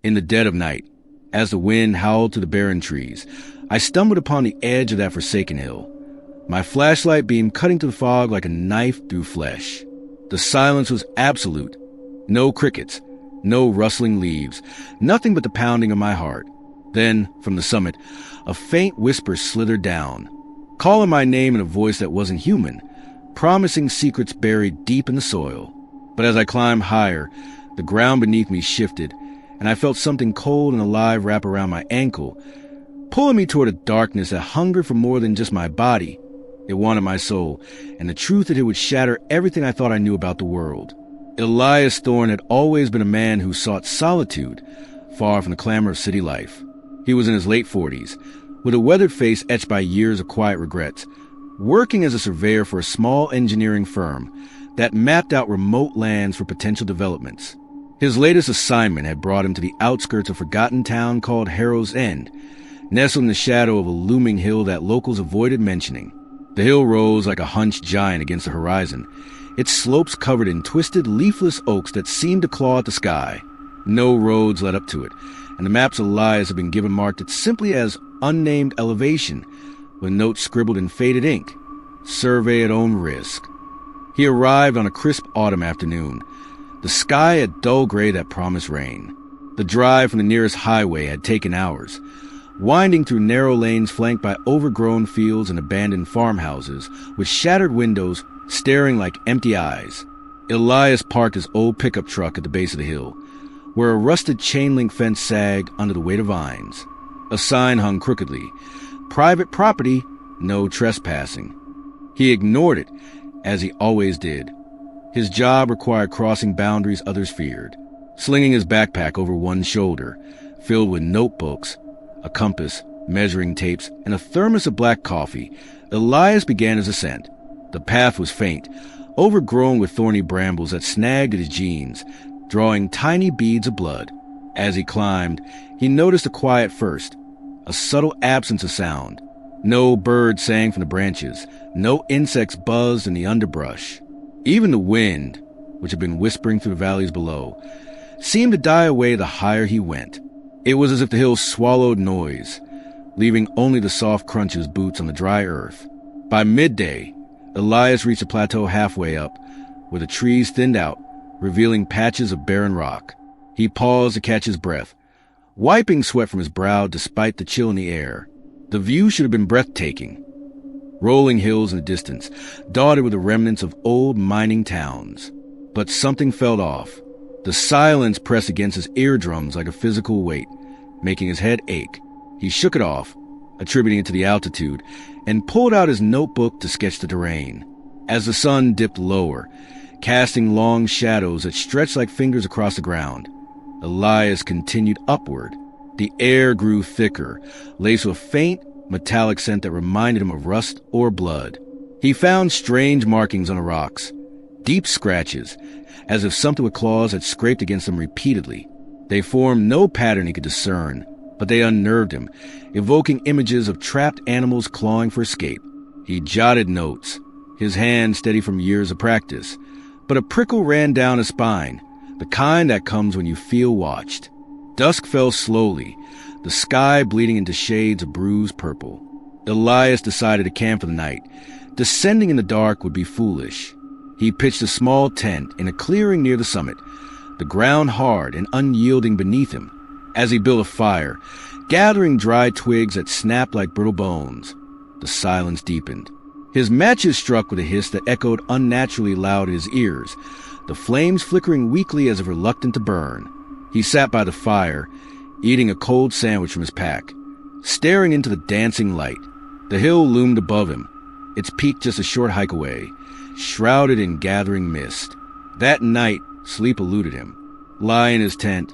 In the dead of night, as the wind howled through the barren trees, I stumbled upon the edge of that forsaken hill, my flashlight beam cutting through the fog like a knife through flesh. The silence was absolute. No crickets, no rustling leaves, nothing but the pounding of my heart. Then, from the summit, a faint whisper slithered down, calling my name in a voice that wasn't human, promising secrets buried deep in the soil. But as I climbed higher, the ground beneath me shifted, and I felt something cold and alive wrap around my ankle, pulling me toward a darkness that hungered for more than just my body. It wanted my soul, and the truth that it would shatter everything I thought I knew about the world. Elias Thorne had always been a man who sought solitude, far from the clamor of city life. He was in his late 40s, with a weathered face etched by years of quiet regrets, working as a surveyor for a small engineering firm that mapped out remote lands for potential developments. His latest assignment had brought him to the outskirts of a forgotten town called Harrow's End, nestled in the shadow of a looming hill that locals avoided mentioning. The hill rose like a hunched giant against the horizon, its slopes covered in twisted, leafless oaks that seemed to claw at the sky. No roads led up to it, and the maps Elias had been given marked simply as unnamed elevation, with notes scribbled in faded ink. Survey at own risk. He arrived on a crisp autumn afternoon, the sky a dull gray that promised rain. The drive from the nearest highway had taken hours, winding through narrow lanes flanked by overgrown fields and abandoned farmhouses with shattered windows staring like empty eyes. Elias parked his old pickup truck at the base of the hill, where a rusted chain-link fence sagged under the weight of vines. A sign hung crookedly, "Private property, no trespassing." He ignored it, as he always did. His job required crossing boundaries others feared. Slinging his backpack over one shoulder, filled with notebooks, a compass, measuring tapes, and a thermos of black coffee, Elias began his ascent. The path was faint, overgrown with thorny brambles that snagged at his jeans, drawing tiny beads of blood. As he climbed, he noticed a quiet first, a subtle absence of sound. No birds sang from the branches, no insects buzzed in the underbrush. Even the wind, which had been whispering through the valleys below, seemed to die away the higher he went. It was as if the hills swallowed noise, leaving only the soft crunch of his boots on the dry earth. By midday, Elias reached a plateau halfway up, where the trees thinned out, revealing patches of barren rock. He paused to catch his breath, wiping sweat from his brow despite the chill in the air. The view should have been breathtaking. Rolling hills in the distance, dotted with the remnants of old mining towns. But something felt off. The silence pressed against his eardrums like a physical weight, making his head ache. He shook it off, attributing it to the altitude, and pulled out his notebook to sketch the terrain. As the sun dipped lower, casting long shadows that stretched like fingers across the ground, Elias continued upward. The air grew thicker, laced with a faint, metallic scent that reminded him of rust or blood. He found strange markings on the rocks, deep scratches, as if something with claws had scraped against them repeatedly. They formed no pattern he could discern, but they unnerved him, evoking images of trapped animals clawing for escape. He jotted notes, his hand steady from years of practice, but a prickle ran down his spine, the kind that comes when you feel watched. Dusk fell slowly, the sky bleeding into shades of bruised purple. Elias decided to camp for the night. Descending in the dark would be foolish. He pitched a small tent in a clearing near the summit, the ground hard and unyielding beneath him. As he built a fire, gathering dry twigs that snapped like brittle bones, the silence deepened. His matches struck with a hiss that echoed unnaturally loud in his ears, the flames flickering weakly as if reluctant to burn. He sat by the fire, eating a cold sandwich from his pack, staring into the dancing light. The hill loomed above him, its peak just a short hike away, shrouded in gathering mist. That night, sleep eluded him. Lying in his tent,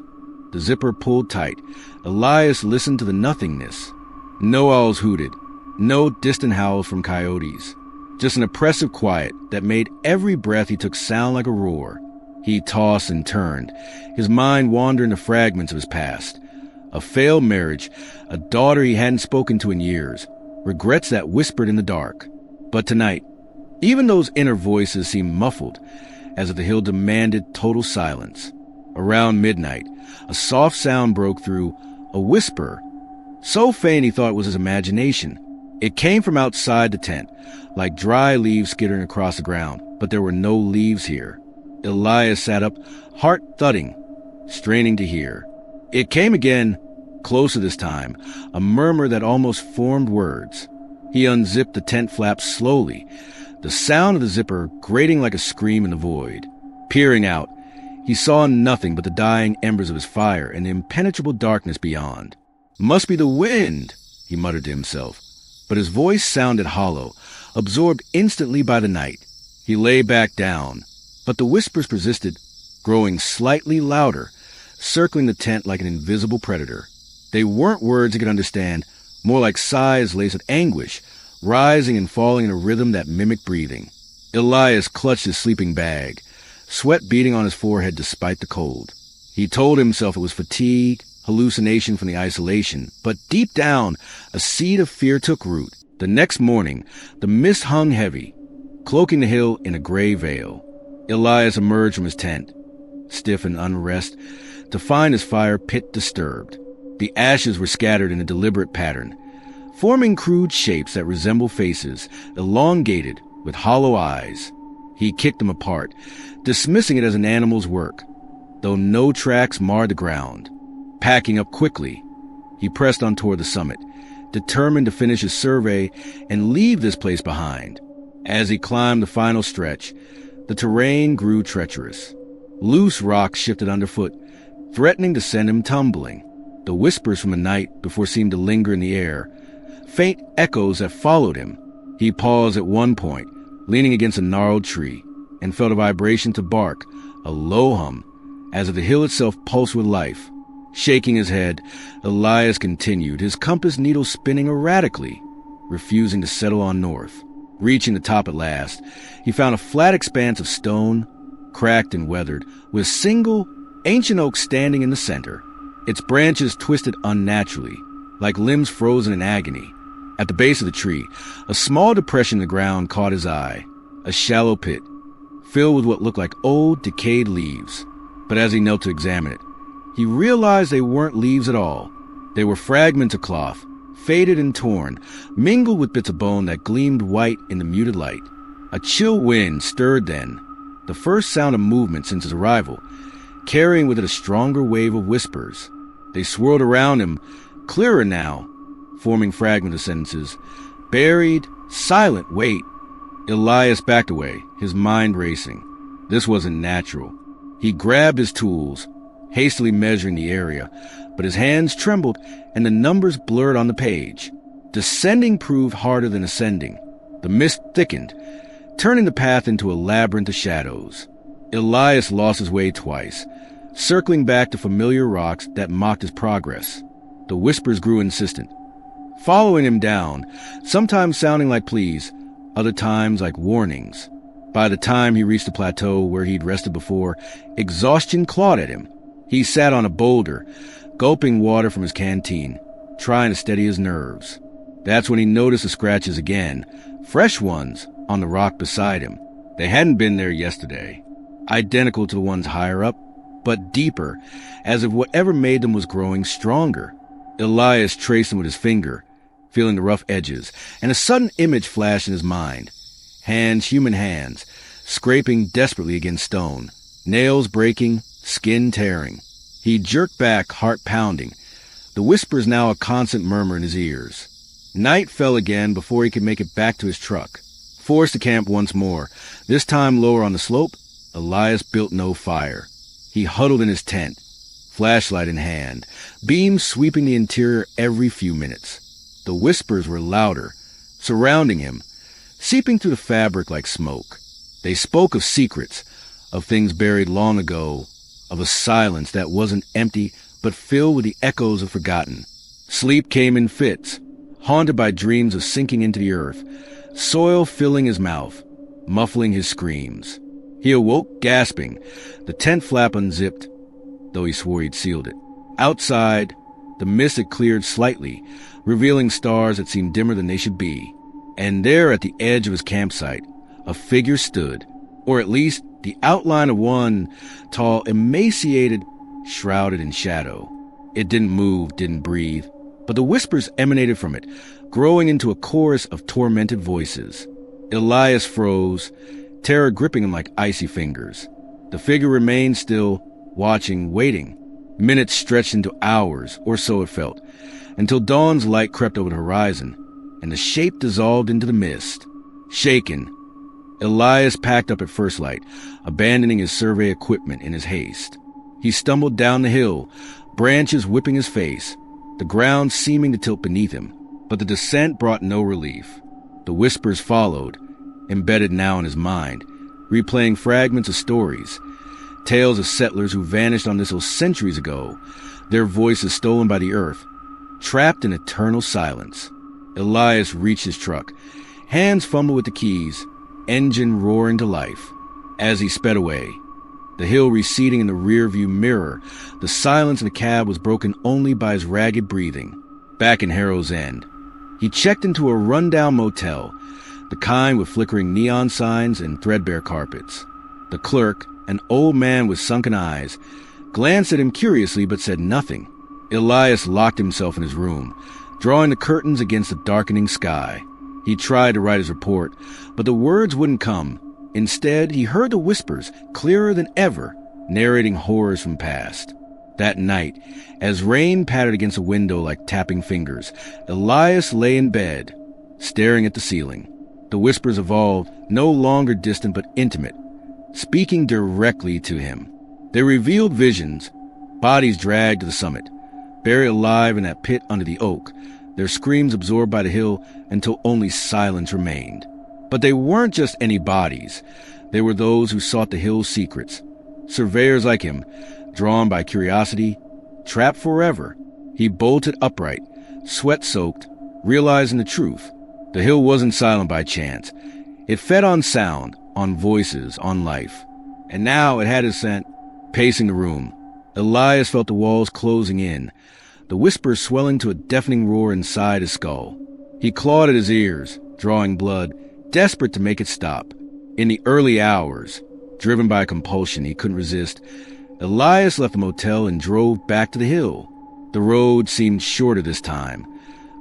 the zipper pulled tight, Elias listened to the nothingness. No owls hooted, no distant howls from coyotes, just an oppressive quiet that made every breath he took sound like a roar. He tossed and turned, his mind wandering to fragments of his past. A failed marriage, a daughter he hadn't spoken to in years, regrets that whispered in the dark. But tonight, even those inner voices seemed muffled, as if the hill demanded total silence. Around midnight, a soft sound broke through, a whisper, so faint he thought it was his imagination. It came from outside the tent, like dry leaves skittering across the ground, but there were no leaves here. Elias sat up, heart thudding, straining to hear. It came again, closer this time, a murmur that almost formed words. He unzipped the tent flap slowly, the sound of the zipper grating like a scream in the void. Peering out, he saw nothing but the dying embers of his fire and the impenetrable darkness beyond. "Must be the wind," he muttered to himself, but his voice sounded hollow, absorbed instantly by the night. He lay back down, but the whispers persisted, growing slightly louder, circling the tent like an invisible predator. They weren't words he could understand, more like sighs laced with anguish, rising and falling in a rhythm that mimicked breathing. Elias clutched his sleeping bag, sweat beading on his forehead despite the cold. He told himself it was fatigue, hallucination from the isolation, but deep down, a seed of fear took root. The next morning, the mist hung heavy, cloaking the hill in a gray veil. Elias emerged from his tent, stiff in unrest, to find his fire pit disturbed. The ashes were scattered in a deliberate pattern, forming crude shapes that resemble faces, elongated with hollow eyes. He kicked them apart, dismissing it as an animal's work, though no tracks marred the ground. Packing up quickly, he pressed on toward the summit, determined to finish his survey and leave this place behind. As he climbed the final stretch, the terrain grew treacherous. Loose rocks shifted underfoot, threatening to send him tumbling. The whispers from the night before seemed to linger in the air, faint echoes that followed him. He paused at one point, leaning against a gnarled tree, and felt a vibration to bark, a low hum, as if the hill itself pulsed with life. Shaking his head, Elias continued, his compass needle spinning erratically, refusing to settle on north. Reaching the top at last, he found a flat expanse of stone, cracked and weathered, with a single, ancient oak standing in the center. Its branches twisted unnaturally, like limbs frozen in agony. At the base of the tree, a small depression in the ground caught his eye, a shallow pit, filled with what looked like old, decayed leaves. But as he knelt to examine it, he realized they weren't leaves at all. They were fragments of cloth, faded and torn, mingled with bits of bone that gleamed white in the muted light. A chill wind stirred then, the first sound of movement since his arrival, carrying with it a stronger wave of whispers. They swirled around him, clearer now, forming fragments of sentences. Buried, silent, wait. Elias backed away, his mind racing. This wasn't natural. He grabbed his tools, hastily measuring the area, but his hands trembled and the numbers blurred on the page. Descending proved harder than ascending. The mist thickened, turning the path into a labyrinth of shadows. Elias lost his way twice, circling back to familiar rocks that mocked his progress. The whispers grew insistent, following him down, sometimes sounding like pleas, other times like warnings. By the time he reached the plateau where he'd rested before, exhaustion clawed at him. He sat on a boulder, gulping water from his canteen, trying to steady his nerves. That's when he noticed the scratches again, fresh ones, on the rock beside him. They hadn't been there yesterday. Identical to the ones higher up, but deeper, as if whatever made them was growing stronger. Elias traced them with his finger, feeling the rough edges, and a sudden image flashed in his mind. Hands, human hands, scraping desperately against stone, nails breaking, skin tearing. He jerked back, heart pounding, the whispers now a constant murmur in his ears. Night fell again before he could make it back to his truck. Forced to camp once more, this time lower on the slope, Elias built no fire. He huddled in his tent, flashlight in hand, beams sweeping the interior every few minutes. The whispers were louder, surrounding him, seeping through the fabric like smoke. They spoke of secrets, of things buried long ago, of a silence that wasn't empty but filled with the echoes of forgotten. Sleep came in fits, haunted by dreams of sinking into the earth, soil filling his mouth, muffling his screams. He awoke gasping, the tent flap unzipped, though he swore he'd sealed it. Outside, the mist had cleared slightly, revealing stars that seemed dimmer than they should be. And there at the edge of his campsite, a figure stood, or at least the outline of one tall, emaciated, shrouded in shadow. It didn't move, didn't breathe, but the whispers emanated from it, growing into a chorus of tormented voices. Elias froze, terror gripping him like icy fingers. The figure remained still, watching, waiting. Minutes stretched into hours, or so it felt, until dawn's light crept over the horizon, and the shape dissolved into the mist. Shaken, Elias packed up at first light, abandoning his survey equipment in his haste. He stumbled down the hill, branches whipping his face, the ground seeming to tilt beneath him, but the descent brought no relief. The whispers followed, embedded now in his mind, replaying fragments of stories, tales of settlers who vanished on this hill centuries ago, their voices stolen by the earth, trapped in eternal silence. Elias reached his truck, hands fumbled with the keys, engine roaring to life. As he sped away, the hill receding in the rearview mirror, the silence in the cab was broken only by his ragged breathing. Back in Harrow's End, he checked into a rundown motel, the kind with flickering neon signs and threadbare carpets. The clerk, an old man with sunken eyes, glanced at him curiously but said nothing. Elias locked himself in his room, drawing the curtains against the darkening sky. He tried to write his report, but the words wouldn't come. Instead, he heard the whispers, clearer than ever, narrating horrors from past. That night, as rain pattered against the window like tapping fingers, Elias lay in bed, staring at the ceiling. The whispers evolved, no longer distant but intimate, speaking directly to him. They revealed visions, bodies dragged to the summit, buried alive in that pit under the oak, their screams absorbed by the hill until only silence remained. But they weren't just any bodies. They were those who sought the hill's secrets. Surveyors like him, drawn by curiosity, trapped forever. He bolted upright, sweat-soaked, realizing the truth. The hill wasn't silent by chance. It fed on sound, on voices, on life. And now it had his scent, pacing the room. Elias felt the walls closing in, the whispers swelling to a deafening roar inside his skull. He clawed at his ears, drawing blood, desperate to make it stop. In the early hours, driven by a compulsion he couldn't resist, Elias left the motel and drove back to the hill. The road seemed shorter this time,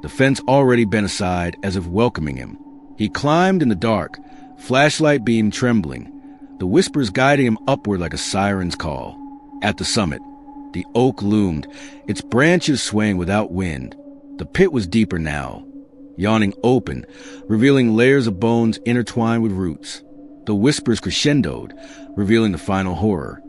the fence already bent aside as if welcoming him. He climbed in the dark, flashlight beam trembling, the whispers guiding him upward like a siren's call. At the summit, the oak loomed, its branches swaying without wind. The pit was deeper now, yawning open, revealing layers of bones intertwined with roots. The whispers crescendoed, revealing the final horror.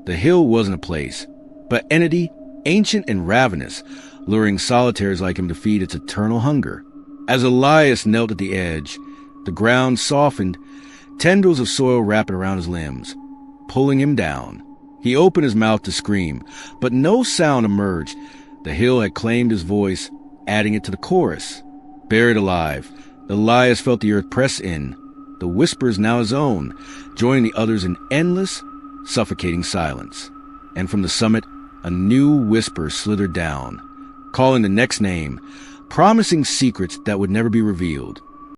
The hill wasn't a place, but entity, ancient and ravenous, luring solitaires like him to feed its eternal hunger. As Elias knelt at the edge, the ground softened, tendrils of soil wrapping around his limbs, pulling him down. He opened his mouth to scream, but no sound emerged. The hill had claimed his voice, adding it to the chorus. Buried alive, Elias felt the earth press in, the whispers now his own, joining the others in endless, suffocating silence. And from the summit, a new whisper slithered down, calling the next name, promising secrets that would never be revealed.